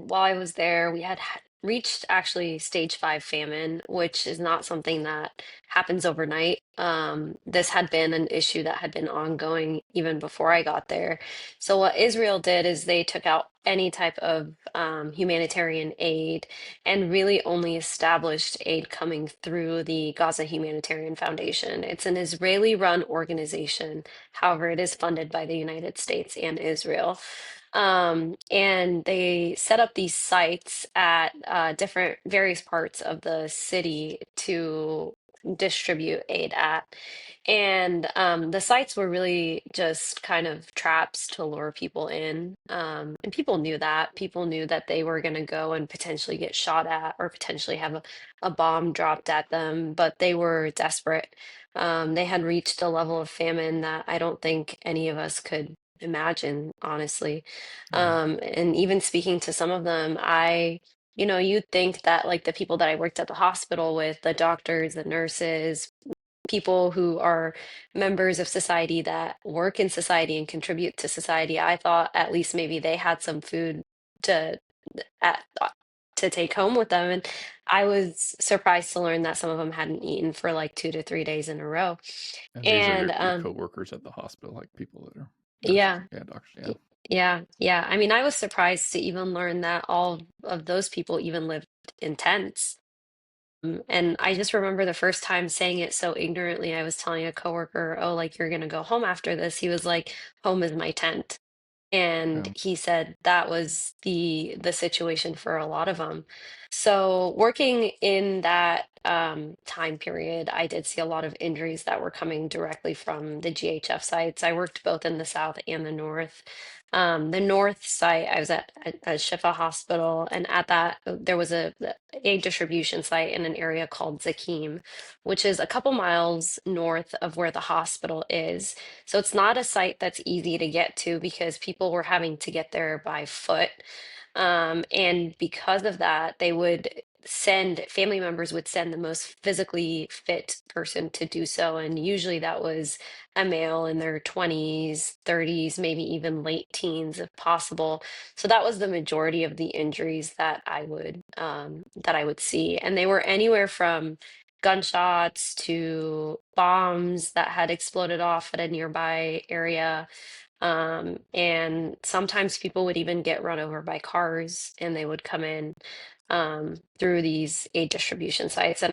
while I was there, we had reached actually stage 5 famine, which is not something that happens overnight. This had been an issue that had been ongoing even before I got there. So what Israel did is they took out any type of humanitarian aid and really only established aid coming through the Gaza Humanitarian Foundation. It's an Israeli-run organization. However, it is funded by the United States and Israel. And they set up these sites at different various parts of the city to distribute aid at. And the sites were really just kind of traps to lure people in. And people knew that. People knew that they were going to go and potentially get shot at or potentially have a bomb dropped at them, but they were desperate. They had reached a level of famine that I don't think any of us could imagine, honestly. Right. And even speaking to some of them, you'd think that like the people that I worked at the hospital with, the doctors, the nurses, people who are members of society that work in society and contribute to society, I thought at least maybe they had some food to at, to take home with them. And I was surprised to learn that some of them hadn't eaten for like 2 to 3 days in a row. And these are And your coworkers at the hospital, like people that are nurses. yeah. Yeah, doctors. Yeah. Y- Yeah, yeah. I mean, I was surprised to even learn that all of those people even lived in tents. And I just remember the first time saying it so ignorantly. I was telling a coworker, "Oh, like you're gonna go home after this." He was like, "Home is my tent." And Yeah. he said that was the situation for a lot of them. So working in that time period, I did see a lot of injuries that were coming directly from the GHF sites. I worked both in the south and the north. The north site, I was at a Shifa hospital, and at that there was a distribution site in an area called Zakim, which is a couple miles north of where the hospital is. So it's not a site that's easy to get to because people were having to get there by foot. And because of that, family members would send the most physically fit person to do so. And usually that was a male in their 20s, 30s, maybe even late teens if possible. So that was the majority of the injuries that I would see. And they were anywhere from gunshots to bombs that had exploded off at a nearby area. And sometimes people would even get run over by cars and they would come in through these aid distribution sites. And